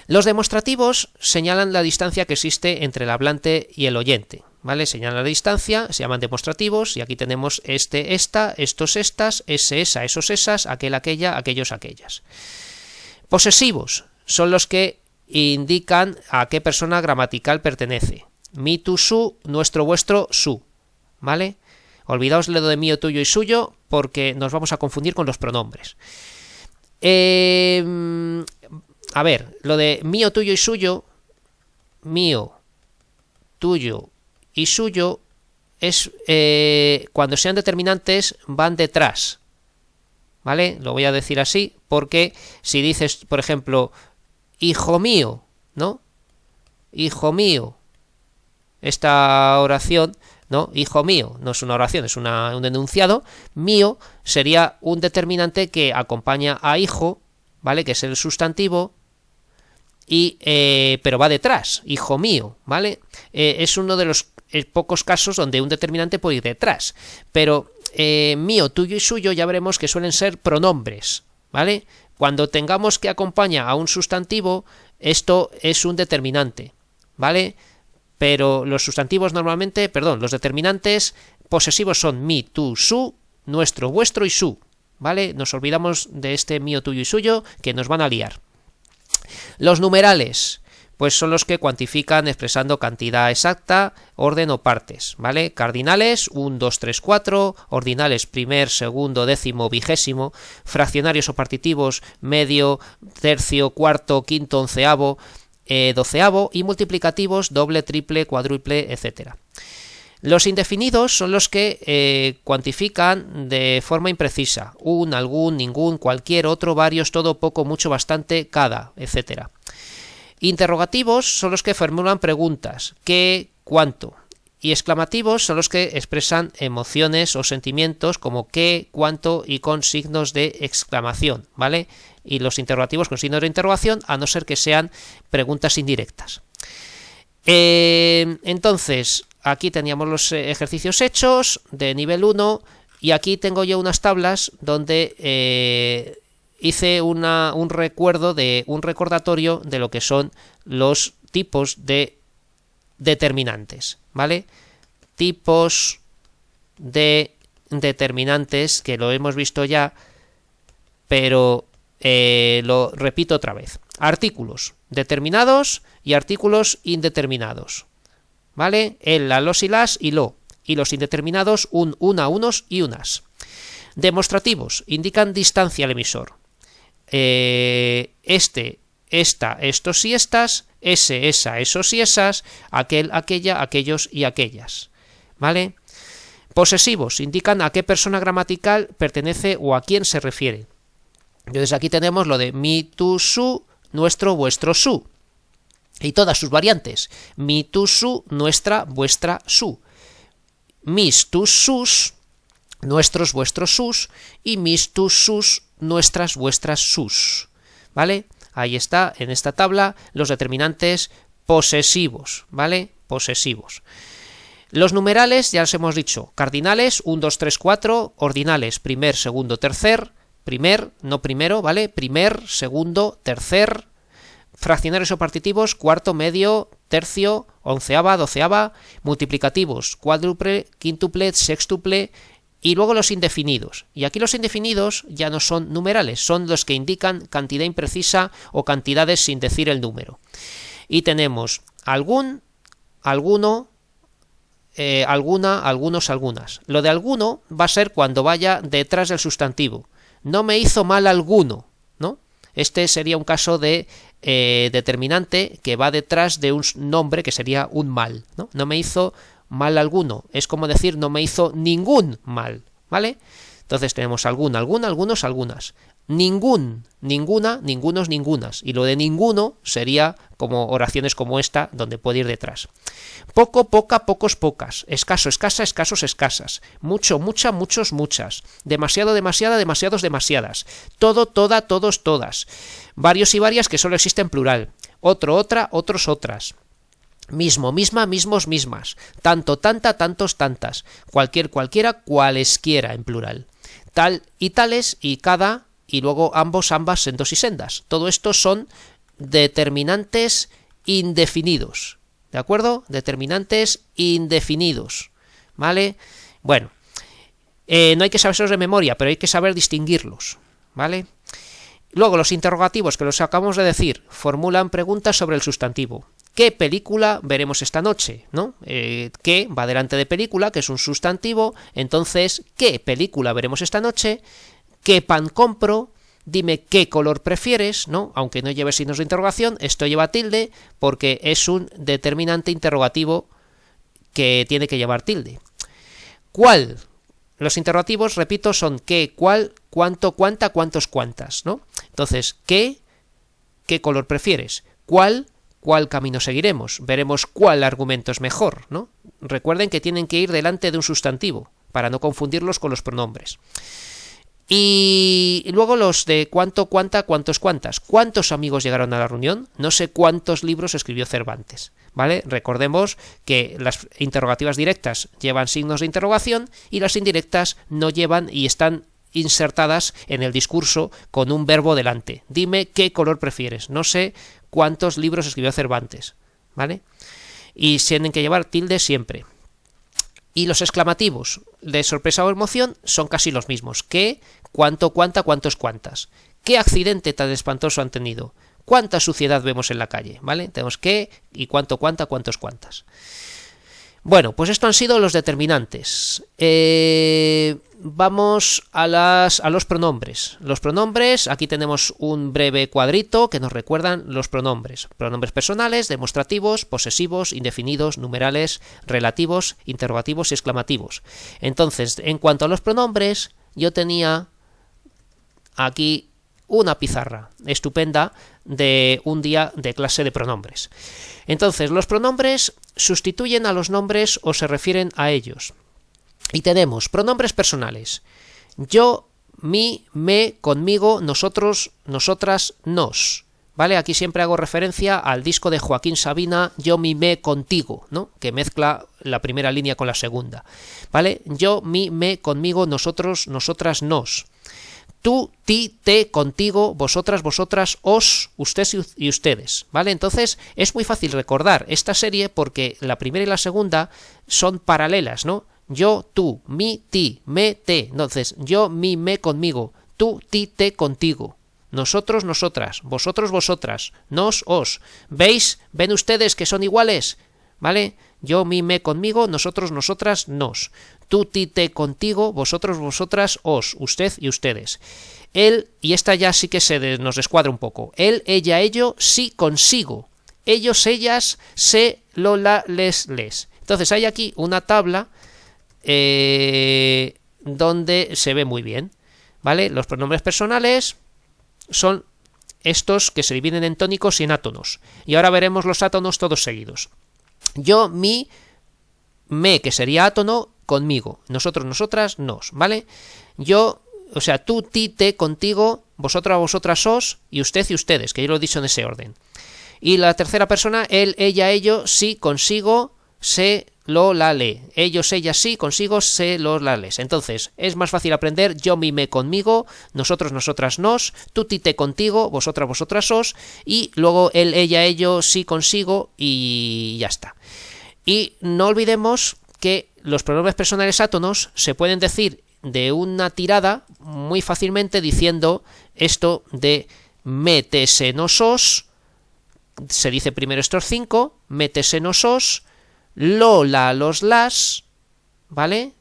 Los demostrativos señalan la distancia que existe entre el hablante y el oyente, ¿vale? Señalan la distancia, se llaman demostrativos, y aquí tenemos esta, estos, estas, ese, esa, esos, esas, aquel, aquella, aquellos, aquellas. Posesivos son los que indican a qué persona gramatical pertenece. Mi, tu, su, nuestro, vuestro, su, ¿vale? Olvidaos lo de mío, tuyo y suyo porque nos vamos a confundir con los pronombres. A ver, lo de mío, tuyo y suyo, mío, tuyo y suyo, es cuando sean determinantes van detrás, ¿vale? Lo voy a decir así porque si dices, por ejemplo, hijo mío, ¿no? Hijo mío, esta oración, ¿no? Hijo mío, no es una oración, es un enunciado. Mío sería un determinante que acompaña a hijo, ¿vale? Que es el sustantivo. Pero va detrás, hijo mío, ¿vale? Es uno de los pocos casos donde un determinante puede ir detrás, pero mío, tuyo y suyo ya veremos que suelen ser pronombres, ¿vale? Cuando tengamos que acompaña a un sustantivo, esto es un determinante, ¿vale? pero los sustantivos normalmente, perdón, los determinantes posesivos son mi, tú, su, nuestro, vuestro y su, ¿vale? Nos olvidamos de este mío, tuyo y suyo, que nos van a liar. Los numerales, pues son los que cuantifican expresando cantidad exacta, orden o partes, ¿vale? Cardinales, 1, 2, 3, 4, ordinales, primer, segundo, décimo, vigésimo, fraccionarios o partitivos, medio, tercio, cuarto, quinto, onceavo, doceavo, y multiplicativos, doble, triple, cuádruple, etcétera. Los indefinidos son los que cuantifican de forma imprecisa, un, algún, ningún, cualquier, otro, varios, todo, poco, mucho, bastante, cada, etcétera. Interrogativos son los que formulan preguntas, qué, cuánto, y exclamativos son los que expresan emociones o sentimientos como qué, cuánto y con signos de exclamación, ¿vale? Y los interrogativos con signos de interrogación, a no ser que sean preguntas indirectas. Entonces, aquí teníamos los ejercicios hechos de nivel 1 y aquí tengo yo unas tablas donde hice un recordatorio de lo que son los tipos de determinantes, ¿vale? Tipos de determinantes que lo hemos visto ya, pero lo repito otra vez. Artículos determinados y artículos indeterminados, ¿vale? El, la, los y las y lo. Y los indeterminados, un, una, unos y unas. Demostrativos indican distancia al emisor. Este, esta, estos y estas, ese, esa, esos y esas, aquel, aquella, aquellos y aquellas, ¿vale? Posesivos indican a qué persona gramatical pertenece o a quién se refiere. Entonces aquí tenemos lo de mi, tu, su, nuestro, vuestro, su. Y todas sus variantes. Mi, tu, su, nuestra, vuestra, su. Mis, tus, sus, nuestros, vuestros, sus. Y mis, tus, sus, nuestras, vuestras, sus. ¿Vale? Ahí está, en esta tabla, los determinantes posesivos. ¿Vale? Posesivos. Los numerales, ya los hemos dicho. Cardinales, 1, 2, 3, 4. Ordinales, primer, segundo, tercer. Primer, no primero, ¿vale? Primer, segundo, tercer. Fraccionarios o partitivos, cuarto, medio, tercio, onceava, doceava. Multiplicativos, cuádruple, quíntuple, sextuple. Y luego los indefinidos. Y aquí los indefinidos ya no son numerales, son los que indican cantidad imprecisa o cantidades sin decir el número. Y tenemos algún, alguno, alguna, algunos, algunas. Lo de alguno va a ser cuando vaya detrás del sustantivo. No me hizo mal alguno, ¿no? Este sería un caso de determinante que va detrás de un nombre que sería un mal, ¿no? No me hizo mal alguno. Es como decir no me hizo ningún mal, ¿vale? Entonces tenemos algún, alguna, algunos, algunas. Ningún, ninguna, ningunos, ningunas. Y lo de ninguno sería como oraciones como esta, donde puede ir detrás. Poco, poca, pocos, pocas. Escaso, escasa, escasos, escasas. Mucho, mucha, muchos, muchas. Demasiado, demasiada, demasiados, demasiadas. Todo, toda, todos, todas. Varios y varias que solo existen en plural. Otro, otra, otros, otras. Mismo, misma, mismos, mismas. Tanto, tanta, tantos, tantas. Cualquier, cualquiera, cualesquiera en plural. Tal y tales y cada y luego ambos, ambas, sendos y sendas. Todo esto son determinantes indefinidos. ¿De acuerdo? Determinantes indefinidos. ¿Vale? Bueno, no hay que saberlos de memoria, pero hay que saber distinguirlos. ¿Vale? Luego, los interrogativos, que los acabamos de decir, formulan preguntas sobre el sustantivo. ¿Qué película veremos esta noche? ¿No? ¿Qué va delante de película, que es un sustantivo? Entonces, ¿qué película veremos esta noche? ¿Qué pan compro? Dime qué color prefieres, ¿no? Aunque no lleve signos de interrogación, esto lleva tilde porque es un determinante interrogativo que tiene que llevar tilde. ¿Cuál? Los interrogativos, repito, son qué, cuál, cuánto, cuánta, cuántos, cuántas, ¿no? Entonces, ¿qué color prefieres? ¿Cuál camino seguiremos? Veremos cuál argumento es mejor, ¿no? Recuerden que tienen que ir delante de un sustantivo para no confundirlos con los pronombres. Y luego los de cuánto, cuánta, cuántos, cuántas. ¿Cuántos amigos llegaron a la reunión? No sé cuántos libros escribió Cervantes, ¿vale? Recordemos que las interrogativas directas llevan signos de interrogación y las indirectas no llevan y están insertadas en el discurso con un verbo delante. Dime qué color prefieres. No sé cuántos libros escribió Cervantes, ¿vale? y tienen que llevar tilde siempre. Y los exclamativos de sorpresa o emoción son casi los mismos. ¿Qué? ¿Cuánto? ¿Cuánta? ¿Cuántos? ¿Cuántas? ¿Qué accidente tan espantoso han tenido? ¿Cuánta suciedad vemos en la calle? ¿Vale? Tenemos qué y cuánto, cuánta, cuántos, cuántas. Bueno, pues esto han sido los determinantes. Vamos a los pronombres. Los pronombres, aquí tenemos un breve cuadrito que nos recuerdan los pronombres. Pronombres personales, demostrativos, posesivos, indefinidos, numerales, relativos, interrogativos y exclamativos. Entonces, en cuanto a los pronombres, yo tenía aquí una pizarra estupenda de un día de clase de pronombres. Entonces, los pronombres sustituyen a los nombres o se refieren a ellos. Y tenemos pronombres personales. Yo, mi, me, conmigo, nosotros, nosotras, nos. ¿Vale? Aquí siempre hago referencia al disco de Joaquín Sabina, Yo, mi, me, contigo, ¿no? Que mezcla la primera línea con la segunda. ¿Vale? Yo, mi, me, conmigo, nosotros, nosotras, nos. Tú, ti, te, contigo, vosotras, vosotras, os, usted y ustedes, ¿vale? Entonces es muy fácil recordar esta serie porque la primera y la segunda son paralelas, ¿no? Yo, tú, mi, ti, me, te. Entonces, yo, mi, me, conmigo, tú, ti, te, contigo. Nosotros, nosotras, vosotros, vosotras, nos, os. ¿Veis? ¿Ven ustedes que son iguales? ¿Vale? Yo, mi, me, conmigo, nosotros, nosotras, nos. Tú, ti, te, contigo, vosotros, vosotras, os, usted y ustedes. Él, y esta ya sí que nos descuadra un poco. Él, ella, ello, sí, consigo. Ellos, ellas, se, lo, la, les. Entonces hay aquí una tabla donde se ve muy bien. ¿Vale? Los pronombres personales son estos que se dividen en tónicos y en átonos. Y ahora veremos los átonos todos seguidos. Yo, mi, me, que sería átono, conmigo. Nosotros, nosotras, nos, ¿vale? Yo, o sea, tú, ti, te, contigo, vosotras, vosotras, os, y usted y ustedes, que yo lo he dicho en ese orden. Y la tercera persona, él, ella, ello, sí, consigo, se, lo, la, le. Ellos, ellas, sí, consigo, se, los, la, les. Entonces, es más fácil aprender yo, mi, me, conmigo, nosotros, nosotras, nos, tú, ti, te, contigo, vosotras, vosotras, os, y luego él, ella, ello, sí, consigo, y ya está. Y no olvidemos que los pronombres personales átonos se pueden decir de una tirada muy fácilmente diciendo esto de métese nosos, se dice primero estos 5, métese nosos, lo, la, los, las, ¿vale?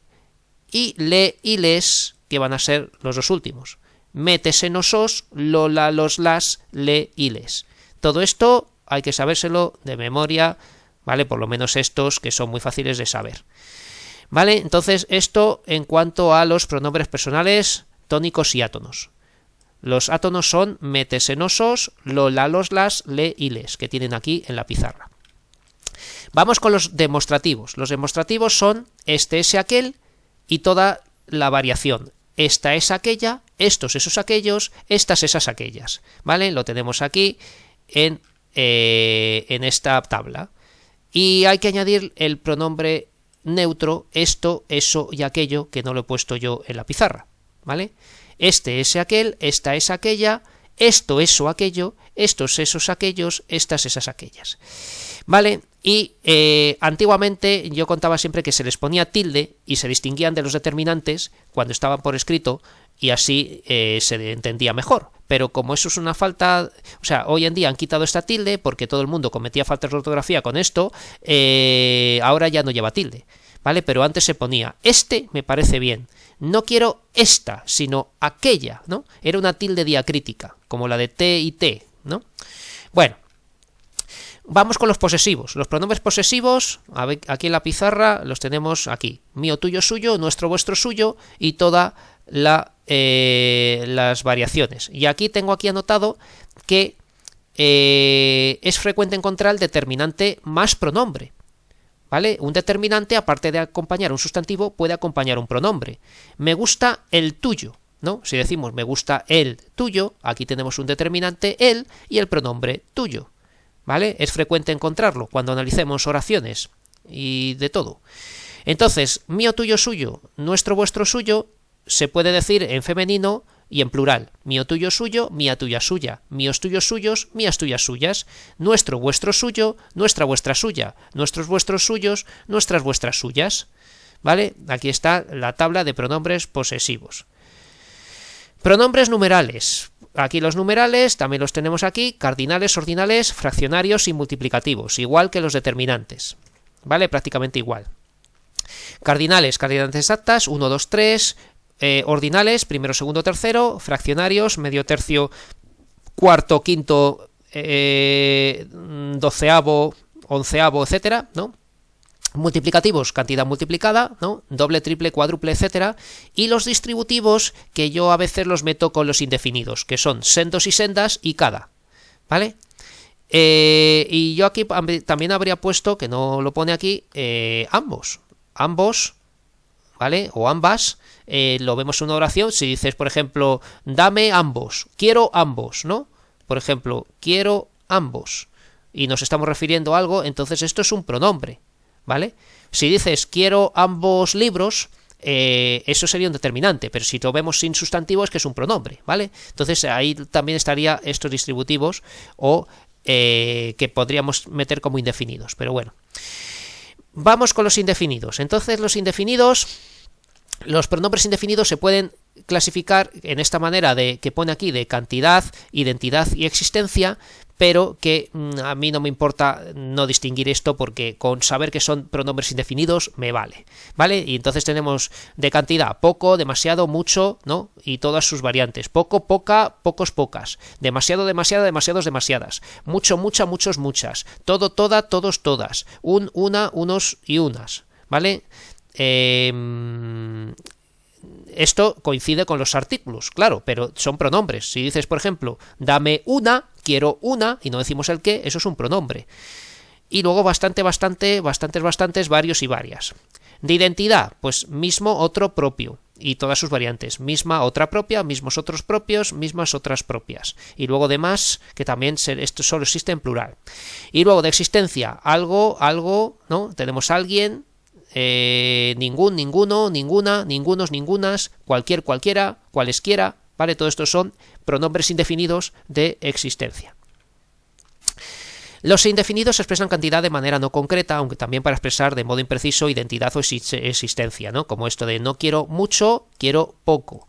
Y le y les, que van a ser los dos últimos. Métese nosos, lo, la, los, las, le y les. Todo esto hay que sabérselo de memoria, ¿vale? Por lo menos estos que son muy fáciles de saber. ¿Vale? Entonces esto en cuanto a los pronombres personales tónicos y átonos. Los átonos son metesenosos, lo, la, los, las, le y les, que tienen aquí en la pizarra. Vamos con los demostrativos. Los demostrativos son este, ese, aquel y toda la variación. Esta es aquella, estos, esos, aquellos, estas, esas, aquellas. ¿Vale? Lo tenemos aquí en esta tabla. Y hay que añadir el pronombre neutro, esto, eso y aquello, que no lo he puesto yo en la pizarra, ¿vale? Este, ese, aquel, esta es aquella, esto, eso, aquello, estos, esos, aquellos, estas, esas, aquellas, ¿vale? Y antiguamente yo contaba siempre que se les ponía tilde y se distinguían de los determinantes cuando estaban por escrito y así se entendía mejor. Pero como eso es una falta, o sea, hoy en día han quitado esta tilde porque todo el mundo cometía faltas de ortografía con esto, ahora ya no lleva tilde, ¿vale? Pero antes se ponía, este me parece bien, no quiero esta, sino aquella, ¿no? Era una tilde diacrítica, como la de te y te, ¿no? Bueno, vamos con los posesivos. Los pronombres posesivos, aquí en la pizarra los tenemos aquí, mío, tuyo, suyo, nuestro, vuestro, suyo y toda las variaciones. Y aquí tengo aquí anotado que es frecuente encontrar el determinante más pronombre, ¿vale? Un determinante, aparte de acompañar un sustantivo, puede acompañar un pronombre. Me gusta el tuyo, ¿no? Si decimos me gusta el tuyo, aquí tenemos un determinante el y el pronombre tuyo, ¿vale? Es frecuente encontrarlo cuando analicemos oraciones y de todo. Entonces, mío, tuyo, suyo, nuestro, vuestro, suyo, se puede decir en femenino y en plural. Mío, tuyo, suyo, mía, tuya, suya. Míos, tuyos, suyos, mías, tuyas, suyas. Nuestro, vuestro, suyo, nuestra, vuestra, suya. Nuestros, vuestros, suyos, nuestras, vuestras, suyas. ¿Vale? Aquí está la tabla de pronombres posesivos. Pronombres numerales. Aquí los numerales también los tenemos aquí, cardinales, ordinales, fraccionarios y multiplicativos, igual que los determinantes. ¿Vale? Prácticamente igual. Cardinales, cardinales exactas, 1, 2, 3, ordinales, primero, segundo, tercero, fraccionarios, medio tercio, cuarto, quinto, doceavo, onceavo, etcétera, ¿no? Multiplicativos, cantidad multiplicada, ¿no? Doble, triple, cuádruple, etcétera. Y los distributivos, que yo a veces los meto con los indefinidos, que son sendos y sendas y cada, ¿vale? Y yo aquí también habría puesto, que no lo pone aquí, ambos, ¿vale? O ambas, lo vemos en una oración. Si dices, por ejemplo, dame ambos, quiero ambos, ¿no? Por ejemplo, quiero ambos, y nos estamos refiriendo a algo, entonces esto es un pronombre, ¿vale? Si dices quiero ambos libros, eso sería un determinante, pero si lo vemos sin sustantivo es que es un pronombre, ¿vale? Entonces ahí también estaría estos distributivos o que podríamos meter como indefinidos, pero bueno. Vamos con los indefinidos. Entonces los pronombres indefinidos se pueden clasificar en esta manera que pone aquí de cantidad, identidad y existencia, pero que a mí no me importa no distinguir esto porque con saber que son pronombres indefinidos me vale, ¿vale? Y entonces tenemos de cantidad poco, demasiado, mucho, ¿no? Y todas sus variantes. Poco, poca, pocos, pocas. Demasiado, demasiada, demasiados, demasiadas. Mucho, mucha, muchos, muchas. Todo, toda, todos, todas. Una, unos y unas, ¿vale? Esto coincide con los artículos, claro, pero son pronombres. Si dices, por ejemplo, dame una, quiero una, y no decimos el qué, eso es un pronombre. Y luego bastantes, varios y varias. De identidad, pues mismo, otro, propio, y todas sus variantes. Misma, otra propia, mismos, otros propios, mismas, otras propias. Y luego de más, que también esto solo existe en plural. Y luego de existencia, algo, ¿no? Tenemos alguien, ningún, ninguno, ninguna, ningunos, ningunas, cualquier, cualquiera, cualesquiera, ¿vale? Todo esto son pronombres indefinidos de existencia. Los indefinidos expresan cantidad de manera no concreta, aunque también para expresar de modo impreciso identidad o existencia, ¿no? Como esto de no quiero mucho, quiero poco.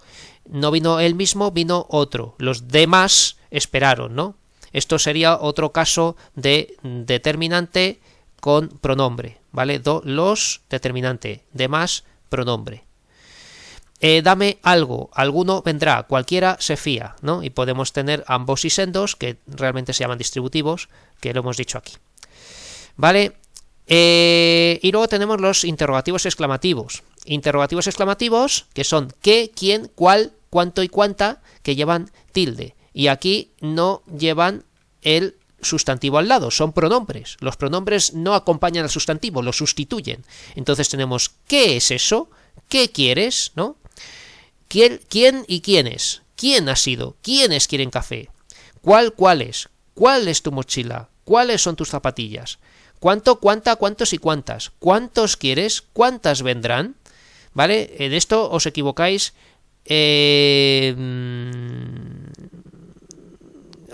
No vino él mismo, vino otro. Los demás esperaron, ¿no? Esto sería otro caso de determinante con pronombre, ¿vale? Los, determinante, demás, pronombre. Dame algo, alguno vendrá, cualquiera se fía, ¿no? Y podemos tener ambos y sendos, que realmente se llaman distributivos, que lo hemos dicho aquí, ¿vale? Y luego tenemos los interrogativos exclamativos. Interrogativos exclamativos, que son qué, quién, cuál, cuánto y cuánta, que llevan tilde. Y aquí no llevan el sustantivo al lado, son pronombres. Los pronombres no acompañan al sustantivo, lo sustituyen. Entonces tenemos ¿qué es eso? ¿Qué quieres? ¿No? ¿Quién y quiénes? ¿Quién ha sido? ¿Quiénes quieren café? ¿Cuáles? ¿Cuál es tu mochila? ¿Cuáles son tus zapatillas? ¿Cuánto, cuánta, cuántos y cuántas? ¿Cuántos quieres? ¿Cuántas vendrán? ¿Vale? En esto os equivocáis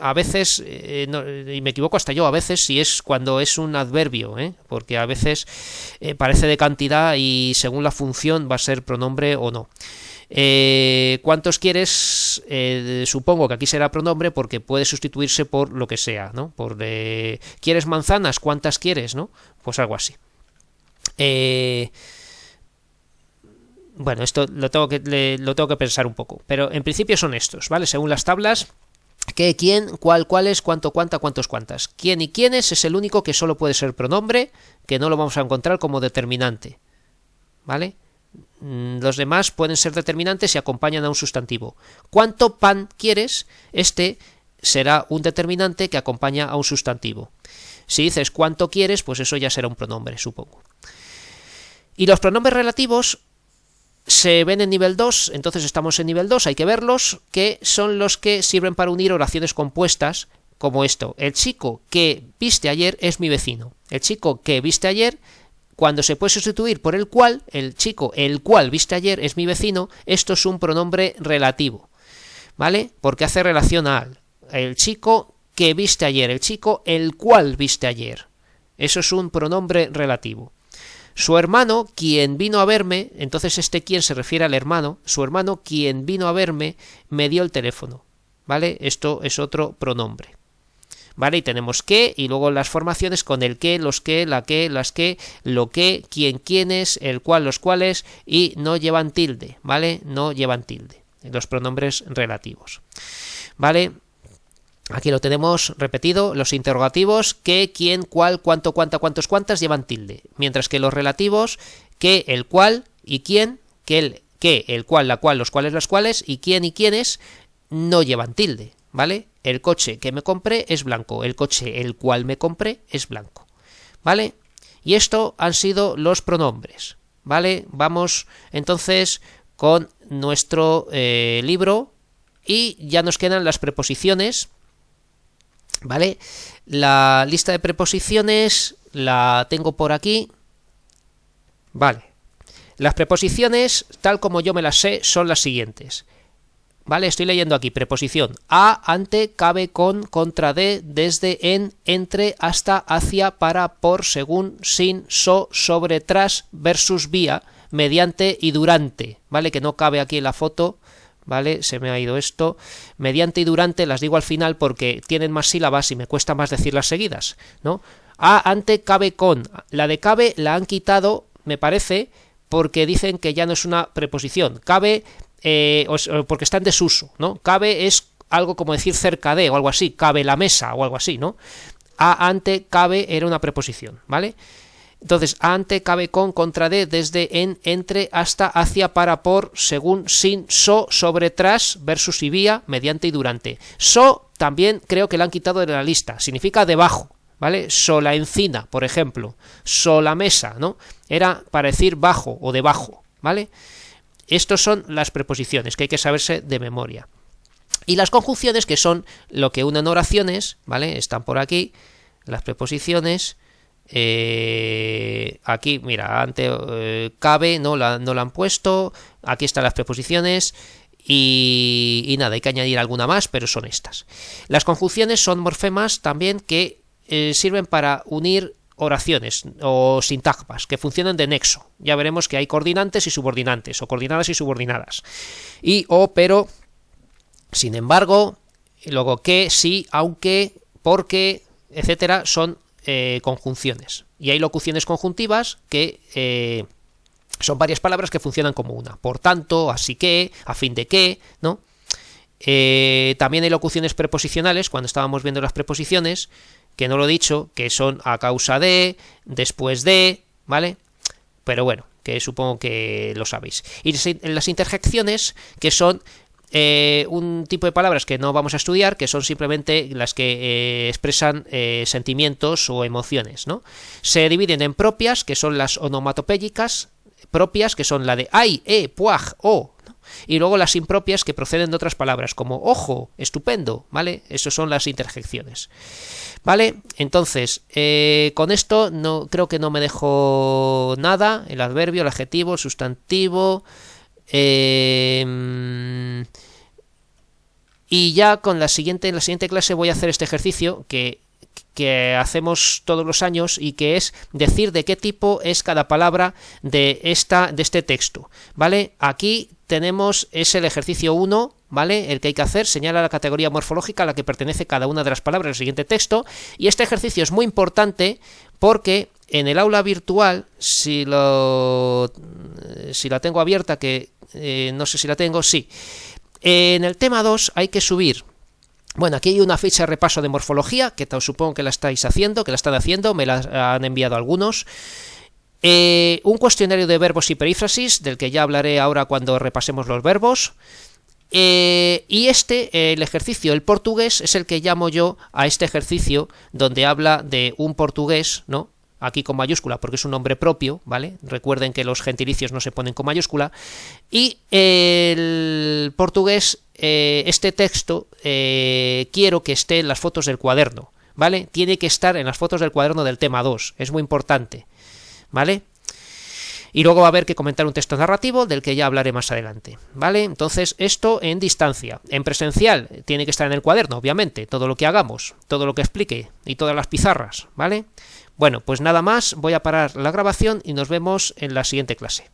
a veces, y me equivoco hasta yo a veces, si es cuando es un adverbio, porque a veces parece de cantidad y según la función va a ser pronombre o no. ¿Cuántos quieres? Supongo que aquí será pronombre porque puede sustituirse por lo que sea, ¿no? Por ¿quieres manzanas? ¿Cuántas quieres? ¿No? Pues algo así. Bueno, esto lo tengo que pensar un poco, pero en principio son estos, ¿vale? Según las tablas. ¿Qué, quién, cuál, cuáles, cuánto, cuánta, cuántos, cuántas? ¿Quién y quiénes? Es el único que solo puede ser pronombre, que no lo vamos a encontrar como determinante, ¿vale? Los demás pueden ser determinantes y acompañan a un sustantivo. ¿Cuánto pan quieres? Este será un determinante que acompaña a un sustantivo. Si dices cuánto quieres, pues eso ya será un pronombre, supongo. Y los pronombres relativos se ven en nivel 2, entonces estamos en nivel 2, hay que verlos, que son los que sirven para unir oraciones compuestas, como esto. El chico que viste ayer es mi vecino. El chico que viste ayer, cuando se puede sustituir por el cual, el chico el cual viste ayer es mi vecino, esto es un pronombre relativo. ¿vale? Porque hace relación al el chico que viste ayer, el chico el cual viste ayer. Eso es un pronombre relativo. Su hermano, quien vino a verme, entonces este quien se refiere al hermano, su hermano, quien vino a verme, me dio el teléfono, ¿vale? Esto es otro pronombre, ¿vale? Y tenemos que, y luego las formaciones con el que, los que, la que, las que, lo que, quién, quiénes, el cual, los cuales, y no llevan tilde, ¿vale? No llevan tilde, los pronombres relativos, ¿vale? Aquí lo tenemos repetido, los interrogativos, qué, quién, cuál, cuánto, cuánta, cuántos, cuántas llevan tilde, mientras que los relativos, qué, el cual y quién, qué, el cual, la cual, los cuales, las cuales, y quién y quiénes no llevan tilde, ¿vale? El coche que me compré es blanco, el coche el cual me compré es blanco, ¿vale? Y esto han sido los pronombres, ¿vale? Vamos entonces con nuestro libro y ya nos quedan las preposiciones, ¿vale? La lista de preposiciones la tengo por aquí, ¿vale? Las preposiciones, tal como yo me las sé, son las siguientes, ¿vale? Estoy leyendo aquí, preposición a, ante, cabe, con, contra, de, desde, en, entre, hasta, hacia, para, por, según, sin, so, sobre, tras, versus, vía, mediante y durante, ¿vale? Que no cabe aquí en la foto, ¿vale? Se me ha ido esto. Mediante y durante las digo al final porque tienen más sílabas y me cuesta más decirlas seguidas, ¿no? A, ante, cabe, con. La de cabe la han quitado, me parece, porque dicen que ya no es una preposición. Cabe, porque está en desuso, ¿no? Cabe es algo como decir cerca de o algo así. Cabe la mesa o algo así, ¿no? A, ante, cabe era una preposición, ¿vale? Entonces, ante, cabe, con, contra, de, desde, en, entre, hasta, hacia, para, por, según, sin, so, sobre, tras, versus y vía, mediante y durante. So también creo que la han quitado de la lista, significa debajo, ¿vale? So la encina, por ejemplo, so la mesa, ¿no? Era para decir bajo o debajo, ¿vale? Estas son las preposiciones que hay que saberse de memoria. Y las conjunciones, que son lo que unen oraciones, ¿vale? Están por aquí, las preposiciones. Aquí, mira, ante cabe, no la han puesto. Aquí están las preposiciones. Y nada, hay que añadir alguna más, pero son estas. Las conjunciones son morfemas también que sirven para unir oraciones o sintagmas que funcionan de nexo. Ya veremos que hay coordinantes y subordinantes, o coordinadas y subordinadas. Y, o, pero, sin embargo, luego que, sí, aunque, porque, etcétera, son conjunciones. Y hay locuciones conjuntivas que son varias palabras que funcionan como una. Por tanto, así que, a fin de que, ¿no? También hay locuciones preposicionales, cuando estábamos viendo las preposiciones, que no lo he dicho, que son a causa de, después de, ¿vale? Pero bueno, que supongo que lo sabéis. Y las interjecciones, que son un tipo de palabras que no vamos a estudiar, que son simplemente las que expresan sentimientos o emociones, ¿no? Se dividen en propias, que son las onomatopéyicas, propias, que son la de ay, puaj, o, ¿no? Y luego las impropias, que proceden de otras palabras, como ojo, estupendo, ¿vale? Esas son las interjecciones, ¿vale? Entonces, con esto no creo que no me dejo nada, el adverbio, el adjetivo, el sustantivo. Y ya con en la siguiente clase voy a hacer este ejercicio que hacemos todos los años y que es decir de qué tipo es cada palabra de este texto, ¿vale? Aquí tenemos, es el ejercicio 1, ¿vale? El que hay que hacer, señala la categoría morfológica a la que pertenece cada una de las palabras del siguiente texto, y este ejercicio es muy importante porque en el aula virtual, si la tengo abierta, que no sé si la tengo, sí. En el tema 2 hay que subir. Bueno, aquí hay una ficha de repaso de morfología, que supongo que la estáis haciendo, que la están haciendo, me la han enviado algunos. Un cuestionario de verbos y perífrasis, del que ya hablaré ahora cuando repasemos los verbos. Y el ejercicio, el portugués, es el que llamo yo a este ejercicio, donde habla de un portugués, ¿no? Aquí con mayúscula porque es un nombre propio, ¿vale? Recuerden que los gentilicios no se ponen con mayúscula. Y el portugués, este texto, quiero que esté en las fotos del cuaderno, ¿vale? Tiene que estar en las fotos del cuaderno del tema 2, es muy importante, ¿vale? Y luego va a haber que comentar un texto narrativo del que ya hablaré más adelante, ¿vale? Entonces esto en distancia. En presencial tiene que estar en el cuaderno, obviamente, todo lo que hagamos, todo lo que explique y todas las pizarras, ¿vale? Bueno, pues nada más, voy a parar la grabación y nos vemos en la siguiente clase.